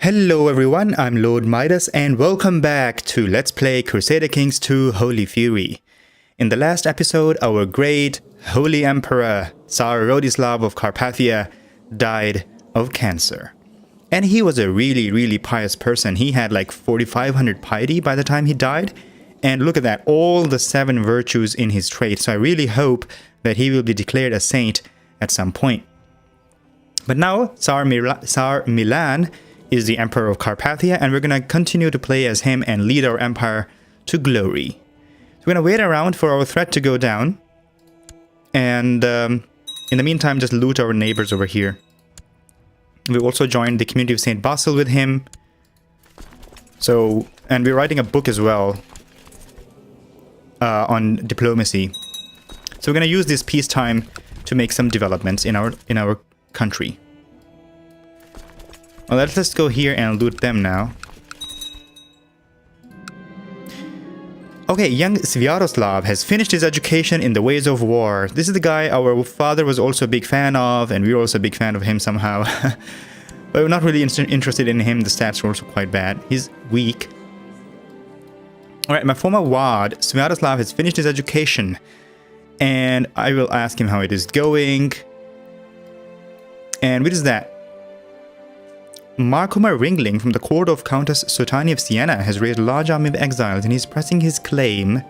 Hello everyone, I'm LordMidas and welcome back to Let's Play Crusader Kings 2 Holy Fury. In the last episode, our great Holy Emperor Tsar Rodislav of Carpathia died of cancer. And he was a really pious person. He had like 4,500 piety by the time he died. And look at that, all the 7 virtues in his trait. So I really hope that he will be declared a saint at some point. But now, Tsar Milan is the Emperor of Carpathia, and we're going to continue to play as him and lead our empire to glory. So we're going to wait around for our threat to go down, and in the meantime just loot our neighbors over here. We also joined the community of St. Basil with him. So, and we're writing a book as well on diplomacy. So we're going to use this peacetime to make some developments in our country. Well, let's just go here and loot them now. Okay, young Sviatoslav has finished his education in the ways of war. This is the guy our father was also a big fan of, and we were also a big fan of him somehow. But we're not really interested in him. The stats are also quite bad. He's weak. Alright, my former ward, Sviatoslav, has finished his education. And I will ask him how it is going. And what is that? Markomar Ringling from the court of Countess Sotani of Siena has raised a large army of exiles, and he's pressing his claim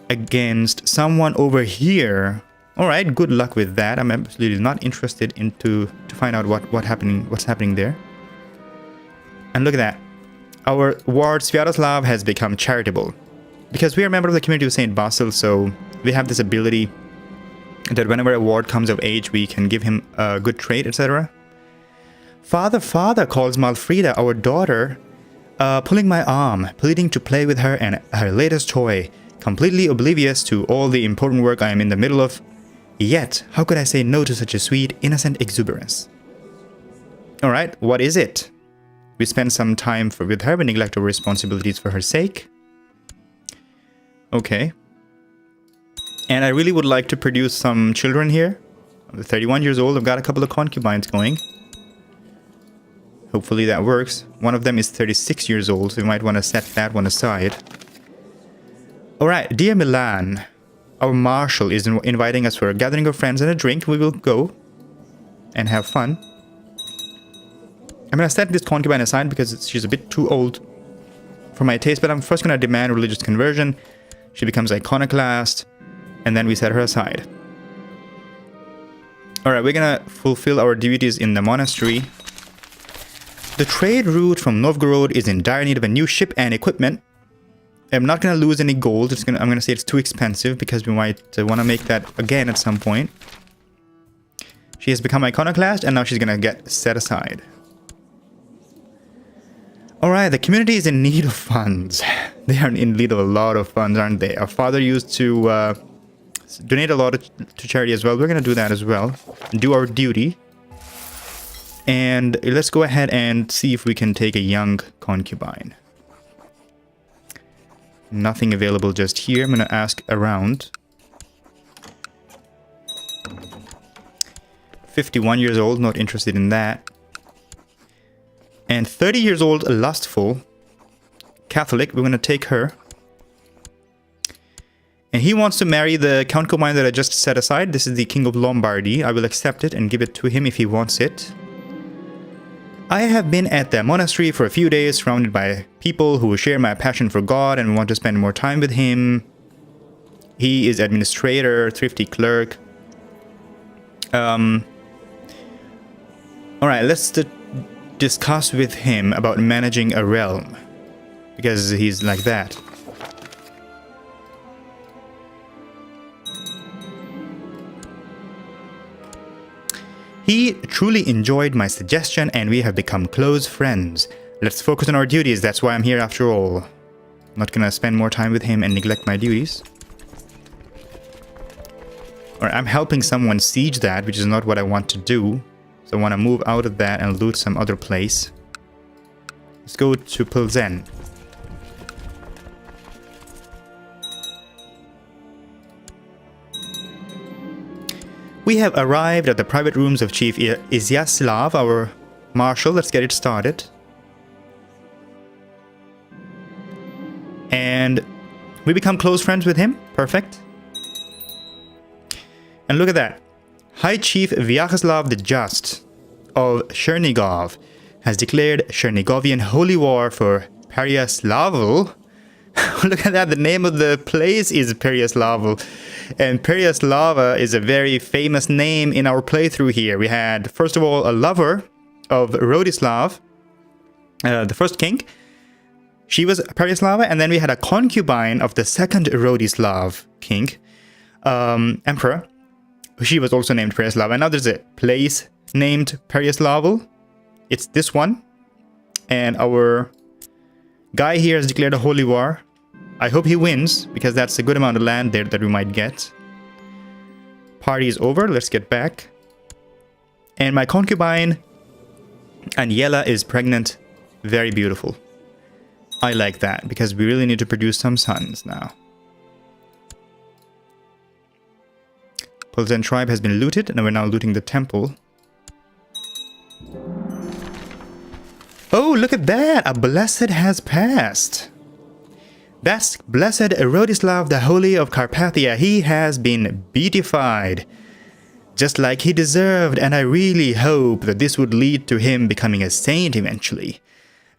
against someone over here. Alright, good luck with that. I'm absolutely not interested to find out what's happening there. And look at that. Our ward Sviatoslav has become charitable. Because we are a member of the community of St. Basil, so we have this ability that whenever a ward comes of age, we can give him a good trait, etc. Father calls Malfrida, our daughter, pulling my arm, pleading to play with her and her latest toy, completely oblivious to all the important work I am in the middle of. Yet, how could I say no to such a sweet, innocent exuberance? Alright, what is it? We spend some time with her, we neglect our responsibilities for her sake. Okay. And I really would like to produce some children here. I'm 31 years old, I've got a couple of concubines going. Hopefully that works. One of them is 36 years old, so we might want to set that one aside. Alright, dear Milan, our marshal is inviting us for a gathering of friends and a drink. We will go and have fun. I'm going to set this concubine aside because she's a bit too old for my taste, but I'm first going to demand religious conversion. She becomes iconoclast, and then we set her aside. Alright, we're going to fulfill our duties in the monastery. The trade route from Novgorod is in dire need of a new ship and equipment. I'm not going to lose any gold. I'm going to say it's too expensive because we might want to make that again at some point. She has become iconoclast and now she's going to get set aside. Alright, the community is in need of funds. They are in need of a lot of funds, aren't they? Our father used to donate a lot to charity as well. We're going to do that as well. Do our duty. And let's go ahead and see if we can take a young concubine. Nothing available just here. I'm going to ask around. 51 years old, not interested in that. And 30 years old, lustful, Catholic. We're going to take her. And he wants to marry the concubine that I just set aside. This is the King of Lombardy. I will accept it and give it to him if he wants it. I have been at the monastery for a few days, surrounded by people who share my passion for God and want to spend more time with him. He is administrator, thrifty clerk. Alright, let's discuss with him about managing a realm. Because he's like that. He truly enjoyed my suggestion and we have become close friends. Let's focus on our duties, that's why I'm here after all. I'm not gonna spend more time with him and neglect my duties. Or I'm helping someone siege that, which is not what I want to do. So I want to move out of that and loot some other place. Let's go to Pilsen. We have arrived at the private rooms of Chief Izyaslav, our marshal. Let's get it started. And we become close friends with him. Perfect. And look at that. High Chief Vyacheslav the Just of Chernigov has declared Chernigovian holy war for Pereyaslav. Look at that, the name of the place is Pereyaslav. And Pereyaslava is a very famous name in our playthrough here. We had, first of all, a lover of Rodislav, the first king. She was Pereyaslava, and then we had a concubine of the second Rodislav king, emperor. She was also named Pereyaslava. And now there's a place named Pereyaslav. It's this one. And our guy here has declared a holy war. I hope he wins, because that's a good amount of land there that we might get. Party is over. Let's get back. And my concubine, Aniela, is pregnant. Very beautiful. I like that, because we really need to produce some sons now. Polzen tribe has been looted, and we're now looting the temple. Oh, look at that! A blessed has passed. That's Blessed Rodislav the Holy of Carpathia. He has been beatified, just like he deserved, and I really hope that this would lead to him becoming a saint eventually.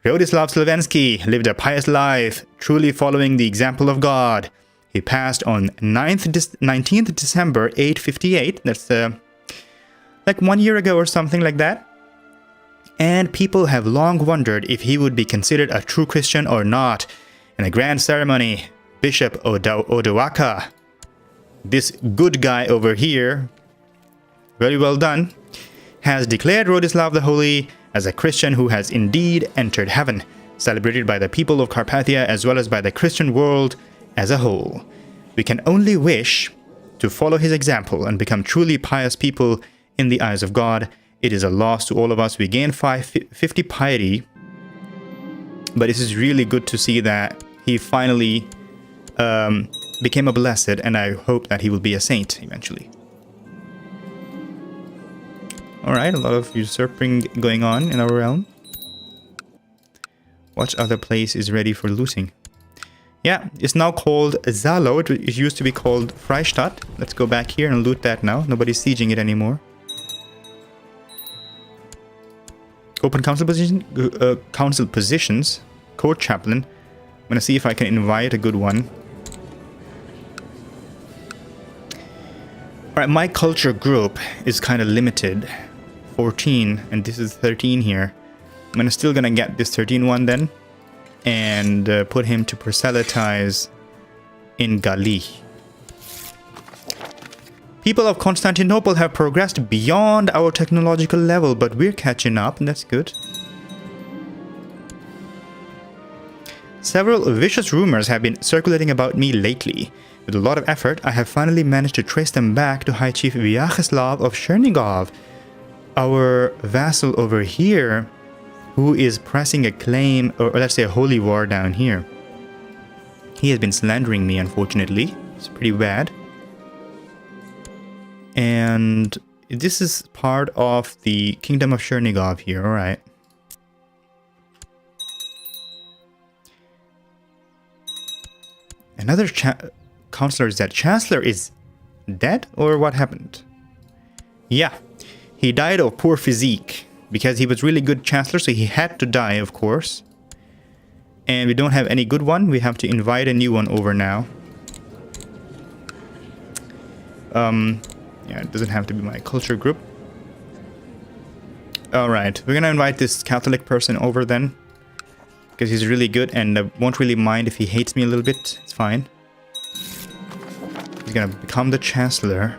Rodislav Slavensky lived a pious life, truly following the example of God. He passed on 19th December 858, that's like 1 year ago or something like that. And people have long wondered if he would be considered a true Christian or not. In a grand ceremony, Bishop Odowaka, this good guy over here, very well done, has declared Rodislav the Holy as a Christian who has indeed entered heaven, celebrated by the people of Carpathia as well as by the Christian world as a whole. We can only wish to follow his example and become truly pious people in the eyes of God. It is a loss to all of us. We gain 50 piety, but this is really good to see that he finally became a blessed, and I hope that he will be a saint eventually. Alright, a lot of usurping going on in our realm. What other place is ready for looting? Yeah, it's now called Zalo. It used to be called Freistadt. Let's go back here and loot that now. Nobody's sieging it anymore. Open council positions. Court chaplain. I'm gonna see if I can invite a good one. Alright, my culture group is kind of limited. 14, and this is 13 here. I'm still gonna get this 13 one then, and put him to proselytize in Gali. People of Constantinople have progressed beyond our technological level, but we're catching up, and that's good. Several vicious rumors have been circulating about me lately. With a lot of effort, I have finally managed to trace them back to High Chief Vyacheslav of Chernigov, our vassal over here, who is pressing a claim, or let's say a holy war down here. He has been slandering me, unfortunately. It's pretty bad. And this is part of the Kingdom of Chernigov here, alright. Another counselor is that Chancellor is dead, or what happened? Yeah, he died of poor physique because he was really good Chancellor, so he had to die, of course. And we don't have any good one. We have to invite a new one over now. Yeah, it doesn't have to be my culture group. Alright, we're gonna invite this Catholic person over then, because he's really good, and I won't really mind if he hates me a little bit. It's fine. He's gonna become the Chancellor.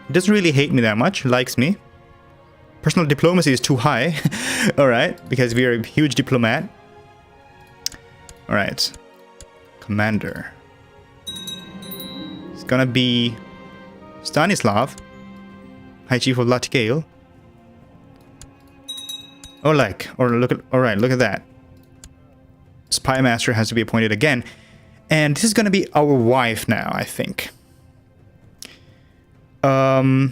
He doesn't really hate me that much, likes me. Personal diplomacy is too high. Alright, because we are a huge diplomat. Alright. Commander. It's gonna be Stanislav, High Chief of Latgale. Oleg, alright, look at that. Spy Master has to be appointed again. And this is gonna be our wife now, I think. Though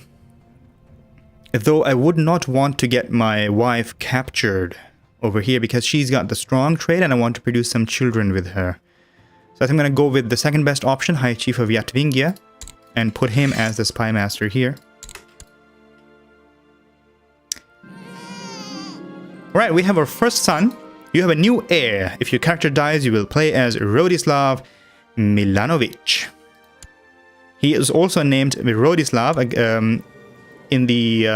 I would not want to get my wife captured over here because she's got the strong trait and I want to produce some children with her. So I think I'm going to go with the second best option, High Chief of Yatvingia, and put him as the spy master here. Alright, we have our first son. You have a new heir. If your character dies, you will play as Rodislav Milanovic. He is also named Rodislav in the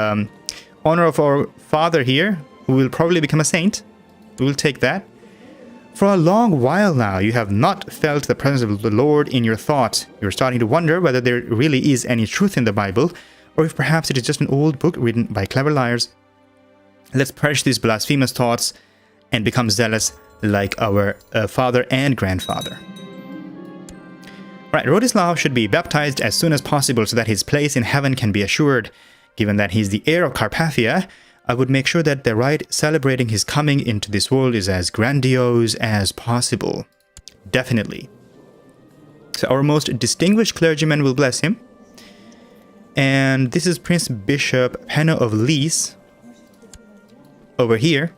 honor of our father here, who will probably become a saint. We will take that. For a long while now, you have not felt the presence of the Lord in your thoughts. You're starting to wonder whether there really is any truth in the Bible, or if perhaps it is just an old book written by clever liars. Let's perish these blasphemous thoughts and become zealous like our father and grandfather. Right, Rodislav should be baptized as soon as possible so that his place in heaven can be assured. Given that he's the heir of Carpathia, I would make sure that the rite celebrating his coming into this world is as grandiose as possible. Definitely. So our most distinguished clergyman will bless him. And this is Prince Bishop Penno of Lech. Over here.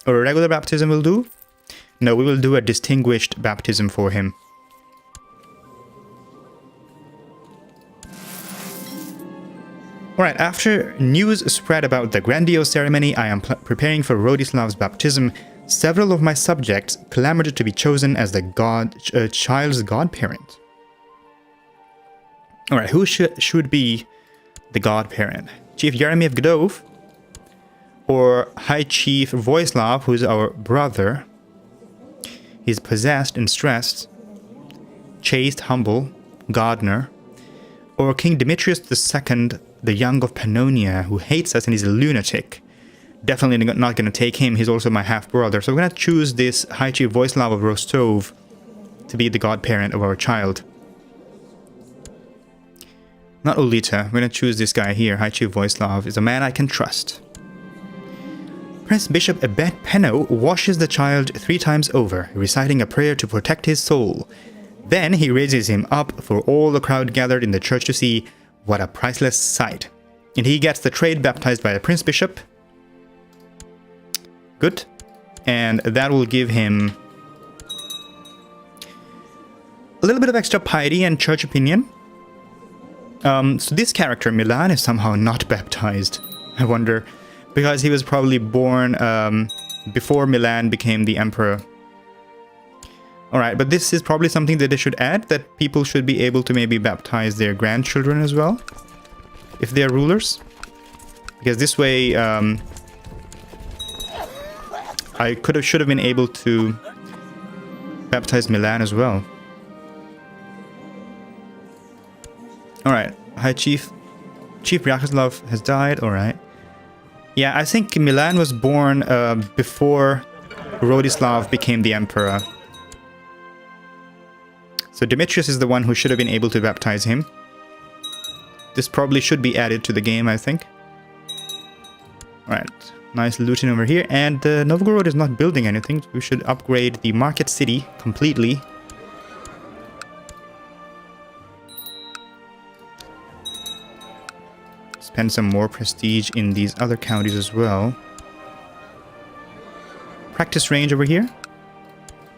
Or a regular baptism will do? No, we will do a distinguished baptism for him. Alright, after news spread about the grandiose ceremony, I am preparing for Rodislav's baptism. Several of my subjects clamored to be chosen as the child's godparent. Alright, who should be the godparent? Chief Jeremy of Gdov? Or High Chief Voislav, who's our brother? He's possessed and stressed, chaste, humble, gardener. Or King Demetrius II, the young of Pannonia, who hates us and is a lunatic. Definitely not going to take him, he's also my half-brother. So we're going to choose this High Chief Voislav of Rostov to be the godparent of our child. Not Ulita, we're going to choose this guy here. High Chief Voislav is a man I can trust. Prince Bishop Abed Penno washes the child 3 times over, reciting a prayer to protect his soul. Then he raises him up for all the crowd gathered in the church to see. What a priceless sight. And he gets the trade baptized by a Prince Bishop. Good. And that will give him a little bit of extra piety and church opinion. So this character, Milan, is somehow not baptized. I wonder, because he was probably born before Milan became the emperor. Alright, but this is probably something that they should add, that people should be able to maybe baptize their grandchildren as well, if they are rulers. Because this way, I should have been able to baptize Milan as well. Alright, High Chief Vyacheslav has died, alright. Yeah, I think Milan was born before Rodislav became the emperor. So Demetrius is the one who should have been able to baptize him. This probably should be added to the game, I think. Alright, nice looting over here. And Novgorod is not building anything. We should upgrade the market city completely. Spend some more prestige in these other counties as well. Practice range over here.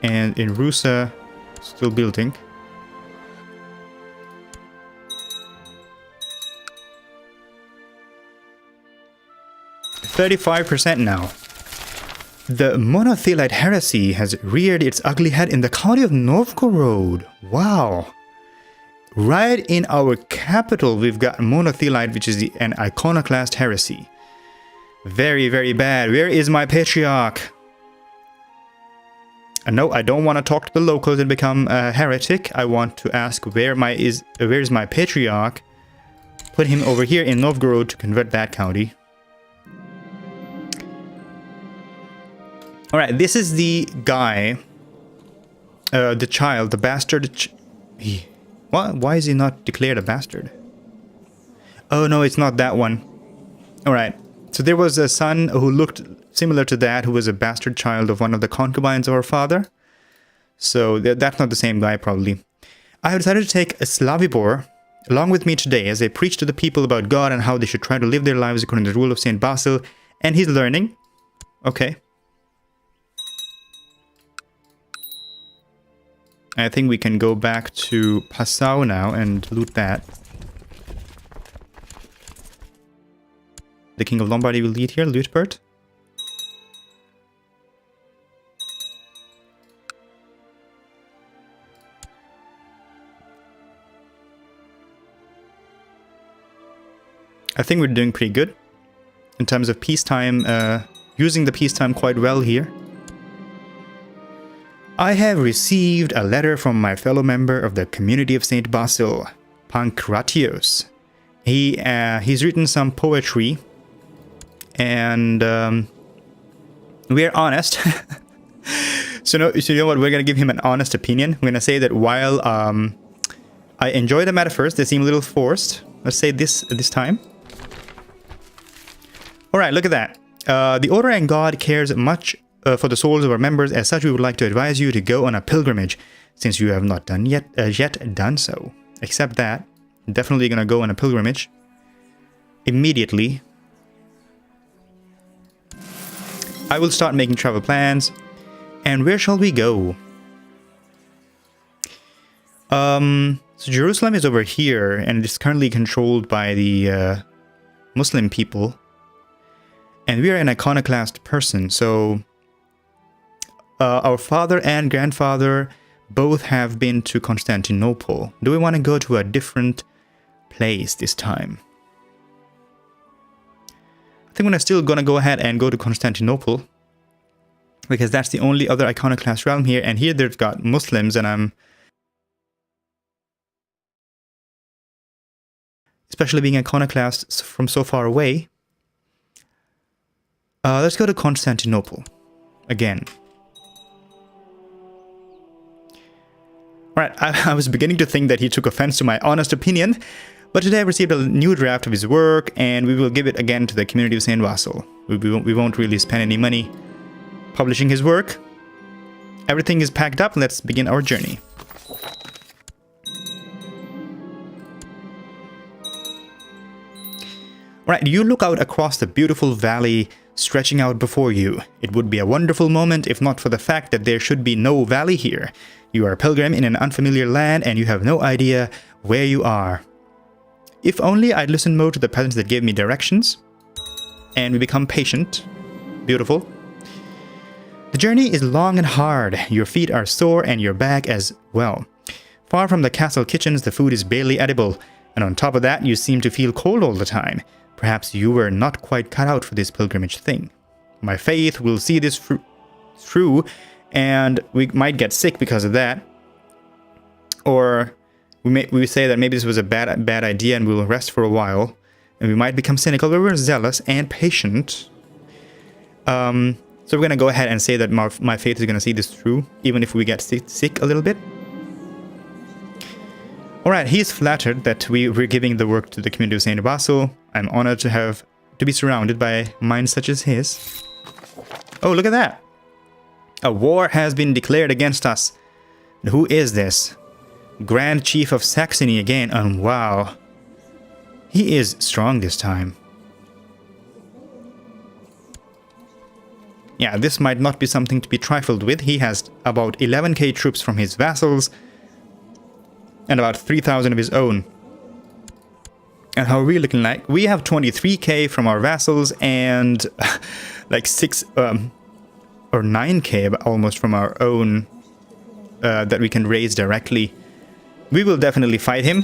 And in Rusa, still building. 35% now. The monothelite heresy has reared its ugly head in the county of Novgorod. Wow. Right in our capital, we've got monothelite, which is an iconoclast heresy. Very, very bad. Where is my patriarch? No, I don't want to talk to the locals and become a heretic. I want to ask where is my patriarch? Put him over here in Novgorod to convert that county. Alright, this is the guy, the child, the bastard. Why is he not declared a bastard? Oh no, it's not that one. Alright, so there was a son who looked similar to that, who was a bastard child of one of the concubines of our father. So that's not the same guy, probably. I have decided to take a Slavibor along with me today as I preach to the people about God and how they should try to live their lives according to the rule of Saint Basil. And he's learning. Okay. I think we can go back to Passau now and loot that. The King of Lombardy will lead here, Luitbert. I think we're doing pretty good in terms of peacetime, using the peacetime quite well here. I have received a letter from my fellow member of the community of St. Basil, Pankratios. He's written some poetry, and we're honest. So you know what? We're gonna give him an honest opinion. We're gonna say that while I enjoy them at first, they seem a little forced. Let's say this time. All right, look at that. The Order and God cares much for the souls of our members. As such, we would like to advise you to go on a pilgrimage, since you have not done yet done so. Except that, definitely gonna go on a pilgrimage immediately. I will start making travel plans. And where shall we go? So Jerusalem is over here, and it's currently controlled by the Muslim people. And we are an iconoclast person, so our father and grandfather both have been to Constantinople. Do we want to go to a different place this time? I think we're still going to go ahead and go to Constantinople, because that's the only other iconoclast realm here, and here they've got Muslims, and I'm... especially being iconoclasts from so far away. Let's go to Constantinople again. Alright, I was beginning to think that he took offense to my honest opinion, but today I've received a new draft of his work, and we will give it again to the community of St. Basil. We won't really spend any money publishing his work. Everything is packed up. Let's begin our journey. Alright, you look out across the beautiful valley stretching out before you. It would be a wonderful moment if not for the fact that there should be no valley here. You are a pilgrim in an unfamiliar land, and you have no idea where you are. If only I'd listened more to the peasants that gave me directions, and we become patient. Beautiful. The journey is long and hard. Your feet are sore and your back as well. Far from the castle kitchens, the food is barely edible, and on top of that, you seem to feel cold all the time. Perhaps you were not quite cut out for this pilgrimage thing. My faith will see this through, and we might get sick because of that. Or we say that maybe this was a bad idea and we'll rest for a while, and we might become cynical, but we're zealous and patient. So we're going to go ahead and say that my faith is going to see this through, even if we get sick a little bit. Alright, he is flattered that we're giving the work to the community of St. Basil. I'm honored to be surrounded by minds such as his. Oh, look at that! A war has been declared against us. Who is this? Grand Chief of Saxony again, and wow. He is strong this time. Yeah, this might not be something to be trifled with. He has about 11k troops from his vassals, and about 3,000 of his own. And how are we looking like? We have 23k from our vassals, and like 6 or 9k almost from our own that we can raise directly. We will definitely fight him.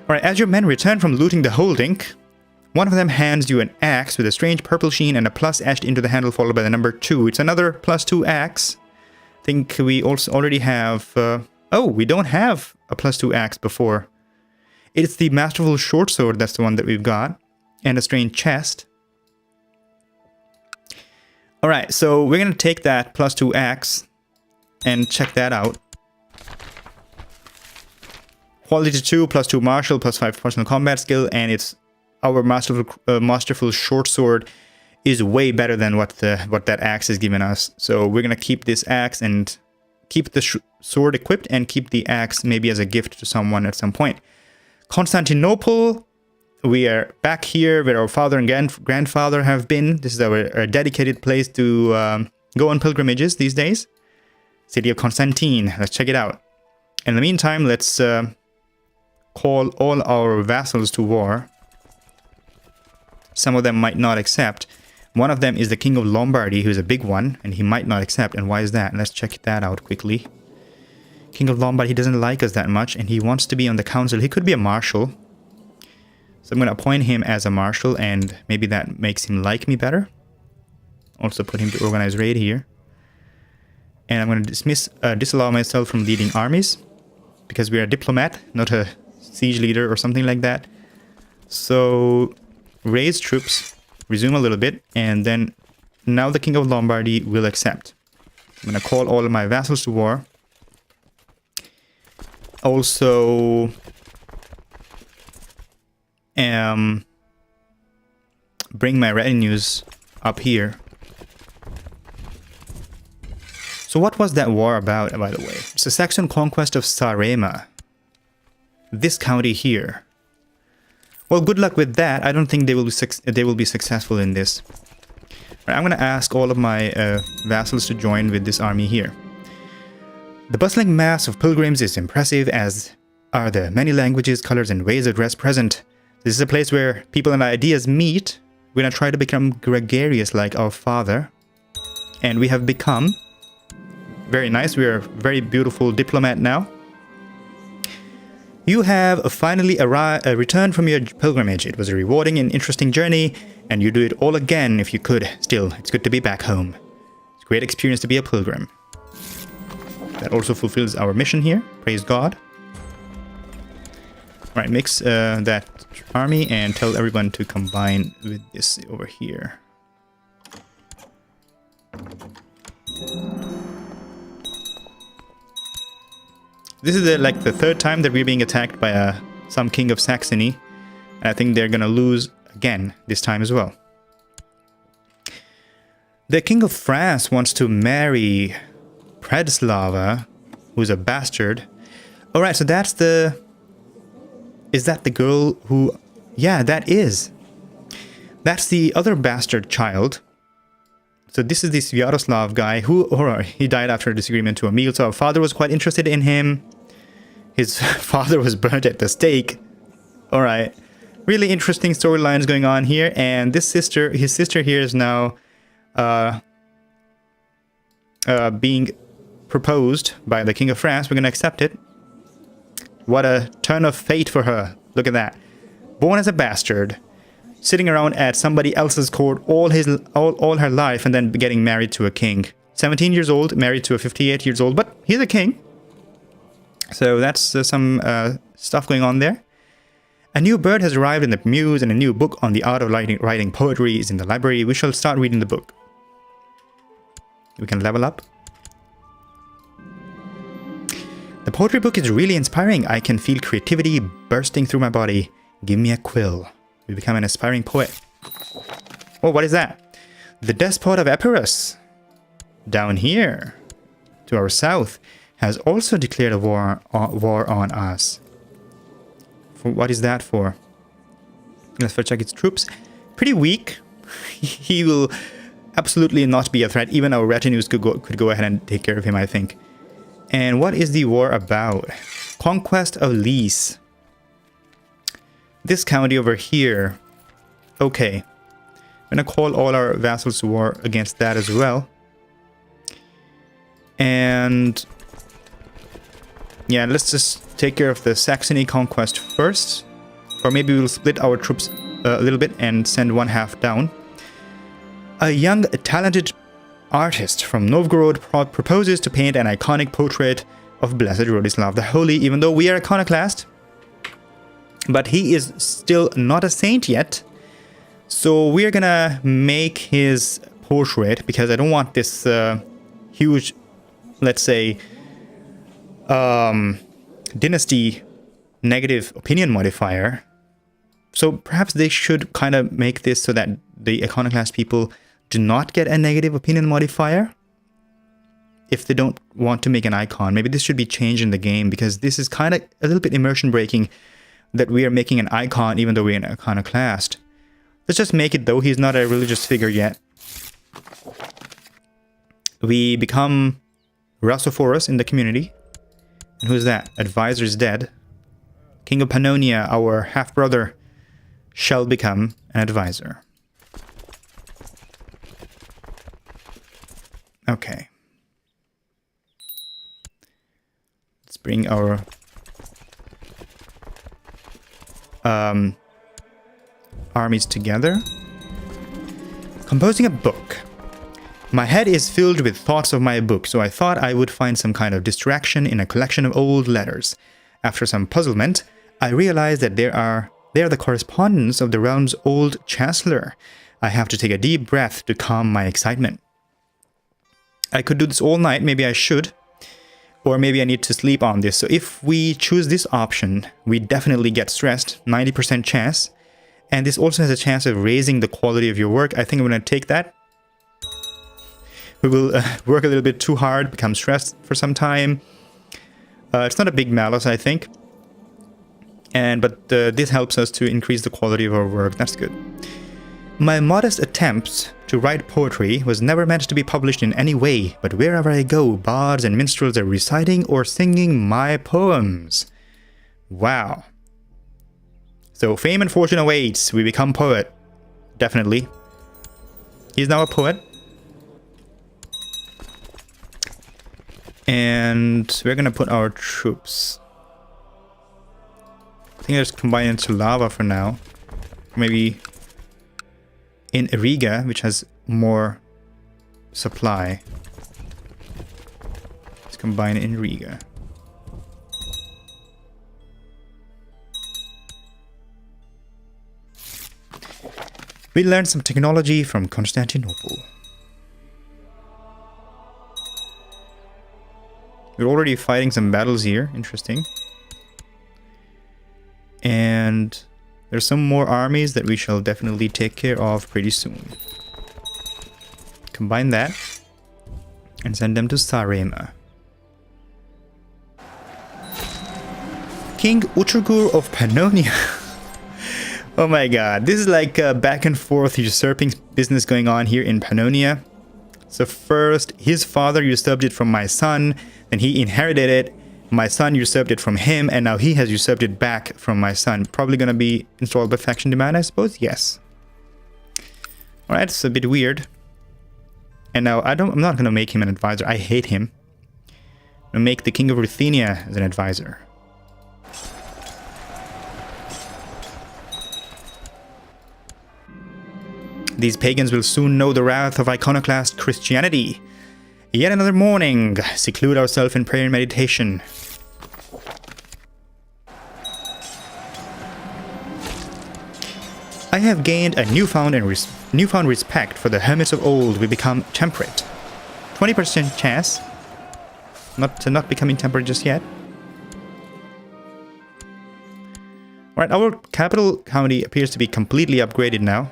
Alright, as your men return from looting the holding, one of them hands you an axe with a strange purple sheen and a plus etched into the handle, followed by the number 2. It's another +2 axe. I think we also already have... oh, we don't have a +2 axe before. It's the Masterful Short Sword, that's the one that we've got. And a strange chest. Alright, so we're going to take that +2 axe and check that out. Quality 2, +2 martial, +5 personal combat skill, and it's our masterful short sword is way better than what that axe has given us. So we're gonna keep this axe and keep the sword equipped, and keep the axe maybe as a gift to someone at some point. Constantinople, we are back here where our father and grandfather have been. This is our dedicated place to go on pilgrimages these days. City of Constantine. Let's check it out. In the meantime, let's call all our vassals to war. Some of them might not accept. One of them is the King of Lombardy, who's a big one, and he might not accept. And why is that? Let's check that out quickly. King of Lombardy, he doesn't like us that much, and he wants to be on the council. He could be a marshal. So I'm going to appoint him as a marshal, and maybe that makes him like me better. Also put him to organize raid here. And I'm going to disallow myself from leading armies, because we are a diplomat, not a siege leader or something like that. So raise troops, resume a little bit, and then now the King of Lombardy will accept. I'm going to call all of my vassals to war. Also, bring my retinues up here. So what was that war about, by the way? It's the Saxon conquest of Saaremaa. This county here. Well, good luck with that. I don't think they will be successful in this. Right, I'm going to ask all of my vassals to join with this army here. The bustling mass of pilgrims is impressive, as are the many languages, colors, and ways of dress present. This is a place where people and ideas meet. We're going to try to become gregarious like our father. And we have become. Very nice. We are a very beautiful diplomat now. You have finally returned from your pilgrimage. It was a rewarding and interesting journey, and you do it all again if you could. Still, it's good to be back home. It's a great experience to be a pilgrim. That also fulfills our mission here. Praise God. Alright, mix that army and tell everyone to combine with this over here. This is like the third time that we're being attacked by some king of Saxony. And I think they're gonna lose again this time as well. The king of France wants to marry Preslava, who's a bastard. Alright, so that's the... Is that the girl who... Yeah, that is. That's the other bastard child. So this is this Yaroslav guy who, he died after a disagreement to a meal. So our father was quite interested in him. His father was burnt at the stake. All right, really interesting storylines going on here. And this sister, his sister here is now being proposed by the King of France. We're gonna accept it. What a turn of fate for her. Look at that. Born as a bastard, sitting around at somebody else's court all her life, and then getting married to a king. 17 years old, married to a 58 years old, but he's a king. So that's some stuff going on there. A new bird has arrived in the muse, and a new book on the art of writing poetry is in the library. We shall start reading the book. We can level up. The poetry book is really inspiring. I can feel creativity bursting through my body. Give me a quill. We become an aspiring poet. Oh, what is that? The despot of Epirus, down here, to our south, has also declared a war on us. For what is that for? Let's first check its troops. Pretty weak. He will absolutely not be a threat. Even our retinues could go ahead and take care of him, I think. And what is the war about? Conquest of Lech. This county over here. Okay. I'm gonna call all our vassals to war against that as well. And yeah, let's just take care of the Saxony conquest first. Or maybe we'll split our troops a little bit and send one half down. A young, talented artist from Novgorod proposes to paint an iconic portrait of Blessed Rodislav the Holy, even though we are iconoclast. But he is still not a saint yet. So we're gonna make his portrait, because I don't want this huge, let's say, dynasty negative opinion modifier. So perhaps they should kind of make this so that the iconoclast people do not get a negative opinion modifier if they don't want to make an icon. Maybe this should be changed in the game, because this is kind of a little bit immersion breaking that we are making an icon even though we're an iconoclast. Let's just make it, though he's not a religious figure yet. We become Russophorus in the community. And who's that? Advisor is dead. King of Pannonia, our half-brother, shall become an advisor. Okay. Let's bring our armies together. Composing a book. My head is filled with thoughts of my book, so I thought I would find some kind of distraction in a collection of old letters. After some puzzlement, I realized that they are the correspondence of the realm's old chancellor. I have to take a deep breath to calm my excitement. I could do this all night, maybe I should. Or maybe I need to sleep on this. So if we choose this option, we definitely get stressed, 90% chance. And this also has a chance of raising the quality of your work. I think I'm going to take that. We will work a little bit too hard, become stressed for some time. It's not a big malus, I think. But this helps us to increase the quality of our work. That's good. My modest attempts to write poetry was never meant to be published in any way, but wherever I go, bards and minstrels are reciting or singing my poems. Wow. So fame and fortune awaits. We become poet. Definitely. He's now a poet. And we're gonna put our troops. I think I'll just combine into lava for now. Maybe in Riga, which has more supply. Let's combine it in Riga. We learned some technology from Constantinople. We're already fighting some battles here. Interesting. And there's some more armies that we shall definitely take care of pretty soon. Combine that and send them to Saaremaa. King Uturgur of Pannonia. Oh my god, this is like a back and forth usurping business going on here in Pannonia. So first, his father usurped it from my son, then he inherited it, my son usurped it from him, and now he has usurped it back from my son. Probably gonna be installed by faction demand, I suppose? Yes. Alright, it's a bit weird. And now I'm not gonna make him an advisor. I hate him. I'm gonna make the King of Ruthenia as an advisor. These pagans will soon know the wrath of iconoclast Christianity. Yet another morning. Seclude ourselves in prayer and meditation. I have gained a newfound respect for the hermits of old. We become temperate. 20% chance not becoming temperate just yet. Alright, our capital county appears to be completely upgraded now.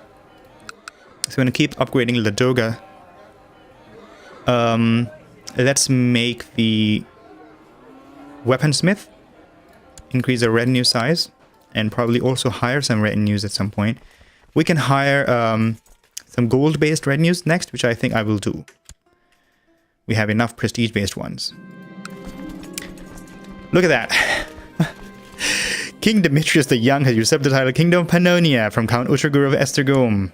So we're going to keep upgrading Ladoga. Let's make the weaponsmith. Increase our retinue size. And probably also hire some retinues at some point. We can hire some gold-based retinues next, which I think I will do. We have enough prestige-based ones. Look at that. King Demetrius the Young has usurped the title Kingdom of Pannonia from Count Uturgur of Esztergom.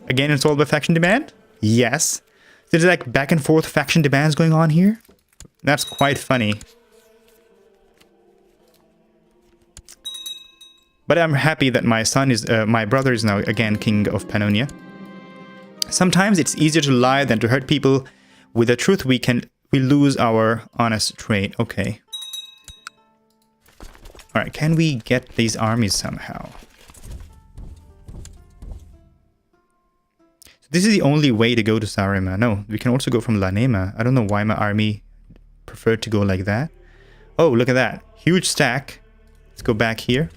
Again installed by faction demand? Yes. There's like back and forth faction demands going on here. That's quite funny. But I'm happy that my brother is now again King of Pannonia. Sometimes it's easier to lie than to hurt people. With the truth we lose our honest trade. Okay. Alright, can we get these armies somehow? This is the only way to go to Saaremaa. No, we can also go from Lanema. I don't know why my army preferred to go like that. Oh, look at that. Huge stack. Let's go back here.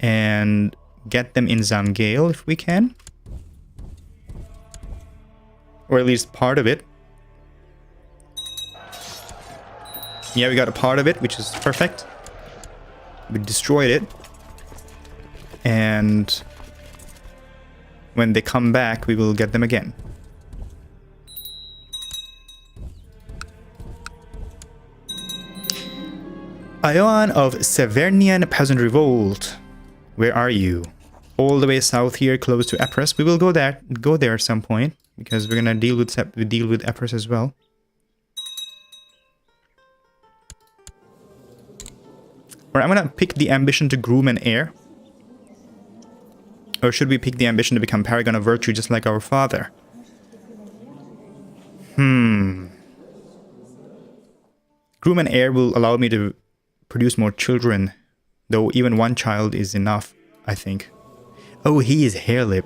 And get them in Zamgale if we can. Or at least part of it. Yeah, we got a part of it, which is perfect. We destroyed it. And when they come back, we will get them again. Ion of Severnian Peasant Revolt. Where are you? All the way south here, close to Epirus. We will go there at some point, because we're gonna deal with Epirus as well. Or I'm gonna pick the ambition to groom an heir. Or should we pick the ambition to become paragon of virtue, just like our father? Groom an heir will allow me to produce more children, though even one child is enough, I think. Oh, he is hair-lip.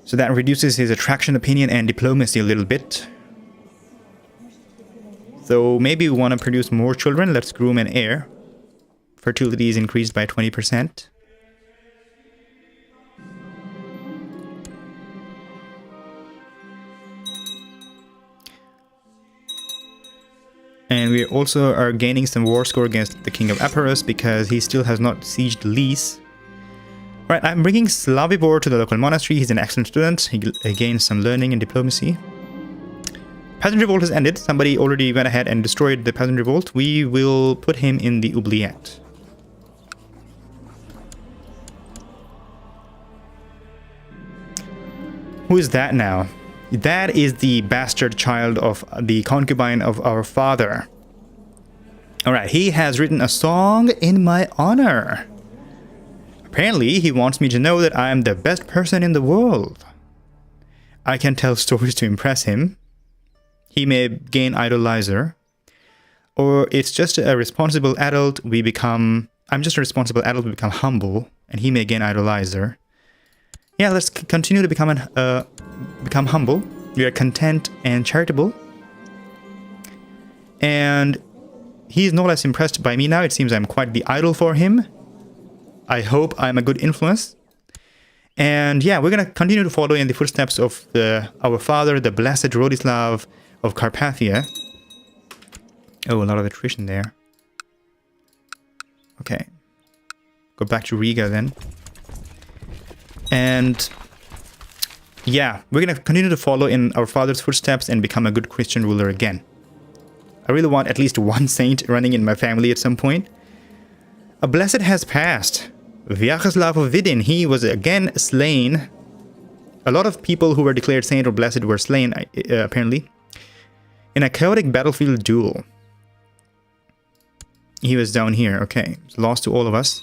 So that reduces his attraction, opinion, and diplomacy a little bit. So maybe we want to produce more children. Let's groom an heir. Fertility is increased by 20%. And we also are gaining some war score against the King of Epirus because he still has not sieged Lech. Alright, I'm bringing Slavibor to the local monastery. He's an excellent student. He gains some learning and diplomacy. Peasant Revolt has ended. Somebody already went ahead and destroyed the Peasant Revolt. We will put him in the oubliette. Who is that now? That is the bastard child of the concubine of our father. Alright, he has written a song in my honor. Apparently, he wants me to know that I am the best person in the world. I can tell stories to impress him. He may gain idolizer. Or it's just a responsible adult, I'm just a responsible adult, we become humble. And he may gain idolizer. Yeah, let's continue to become humble. We are content and charitable. And he's no less impressed by me now. It seems I'm quite the idol for him. I hope I'm a good influence. And yeah, we're going to continue to follow in the footsteps of our father, the blessed Rodislav of Carpathia. Oh, a lot of attrition there. Okay. Go back to Riga then. And yeah, we're going to continue to follow in our father's footsteps and become a good Christian ruler again. I really want at least one saint running in my family at some point. A blessed has passed. Vyacheslav of Vidin, he was again slain. A lot of people who were declared saint or blessed were slain, apparently, in a chaotic battlefield duel. He was down here, okay. Lost to all of us.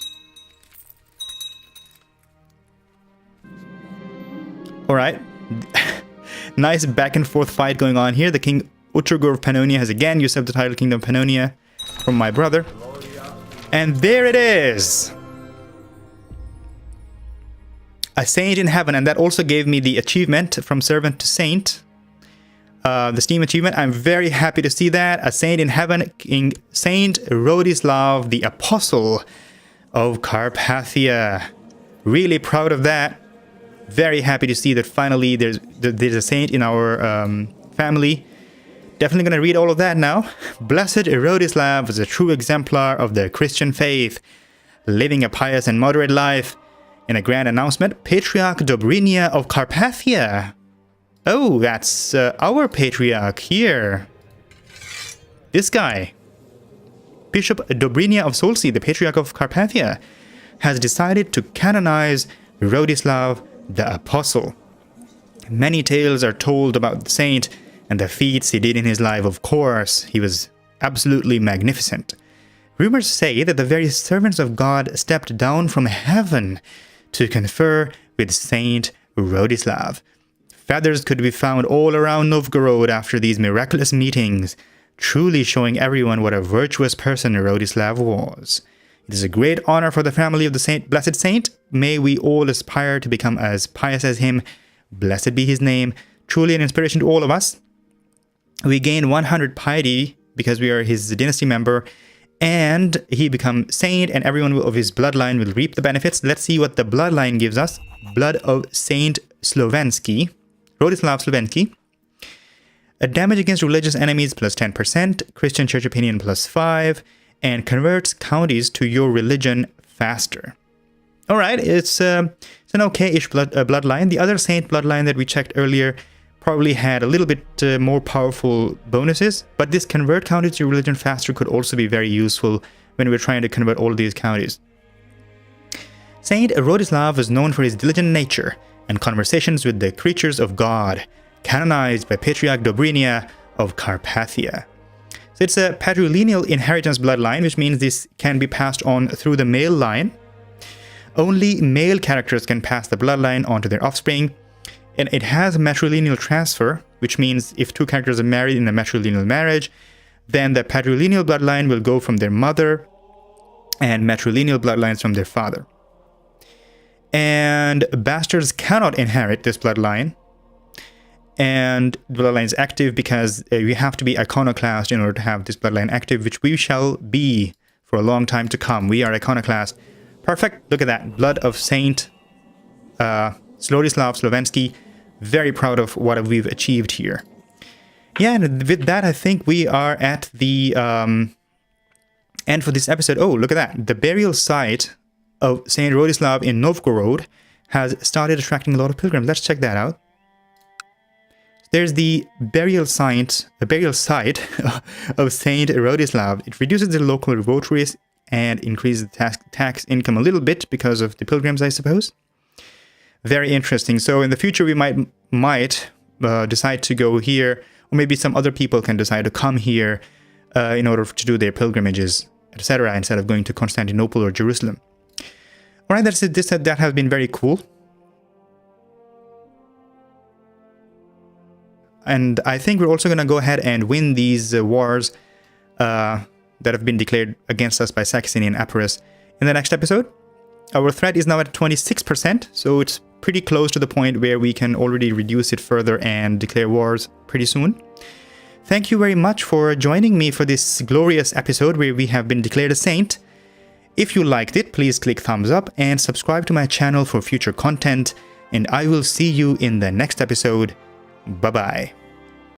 Alright. Nice back and forth fight going on here. The King Utrugor of Pannonia has again usurped the title Kingdom of Pannonia from my brother. And there it is! A saint in heaven, and that also gave me the achievement from servant to saint. The Steam achievement, I'm very happy to see that. A saint in heaven, King Saint Rodislav, the Apostle of Carpathia. Really proud of that. Very happy to see that finally there's a saint in our family. Definitely going to read all of that now. Blessed Rodislav was a true exemplar of the Christian faith, living a pious and moderate life. In a grand announcement, Patriarch Dobrinia of Carpathia. Oh, that's our patriarch here. This guy. Bishop Dobrinia of Solsi, the patriarch of Carpathia, has decided to canonize Rodislav the Apostle. Many tales are told about the saint and the feats he did in his life. Of course, he was absolutely magnificent. Rumors say that the very servants of God stepped down from heaven to confer with Saint Rodislav. Feathers could be found all around Novgorod after these miraculous meetings, truly showing everyone what a virtuous person Rodislav was. It is a great honor for the family of the blessed saint. May we all aspire to become as pious as him. Blessed be his name. Truly an inspiration to all of us. We gain 100 piety because we are his dynasty member, and he becomes saint, and everyone of his bloodline will reap the benefits. Let's see what the bloodline gives us. Blood of Saint Slovensky, Rodislav Slovensky. A damage against religious enemies plus 10%, Christian church opinion plus 5, and converts counties to your religion faster. Alright, it's an okay-ish bloodline. The other saint bloodline that we checked earlier, probably had a little bit more powerful bonuses, but this convert county to religion faster could also be very useful when we're trying to convert all these counties. Saint Rodislav was known for his diligent nature and conversations with the creatures of God, canonized by Patriarch Dobrinia of Carpathia. So it's a patrilineal inheritance bloodline, which means this can be passed on through the male line. Only male characters can pass the bloodline on to their offspring, and it has matrilineal transfer, which means if two characters are married in a matrilineal marriage, then the patrilineal bloodline will go from their mother and matrilineal bloodlines from their father. And bastards cannot inherit this bloodline, and the bloodline is active because we have to be iconoclast in order to have this bloodline active, which we shall be for a long time to come. We are iconoclast. Perfect. Look at that. Blood of Saint Slodislav Slovensky. Very proud of what we've achieved here. Yeah, and with that, I think we are at the end for this episode. Oh, look at that. The burial site of Saint Rodislav in Novgorod has started attracting a lot of pilgrims. Let's check that out. There's the burial site of Saint Rodislav. It reduces the local votaries and increases the tax income a little bit because of the pilgrims, I suppose. Very interesting. So in the future, we might decide to go here, or maybe some other people can decide to come here in order to do their pilgrimages, etc., instead of going to Constantinople or Jerusalem. All right, that's it. That has been very cool. And I think we're also going to go ahead and win these wars that have been declared against us by Saxony and Epirus in the next episode. Our threat is now at 26%, so it's pretty close to the point where we can already reduce it further and declare wars pretty soon. Thank you very much for joining me for this glorious episode where we have been declared a saint. If you liked it, please click thumbs up and subscribe to my channel for future content, and I will see you in the next episode. Bye-bye.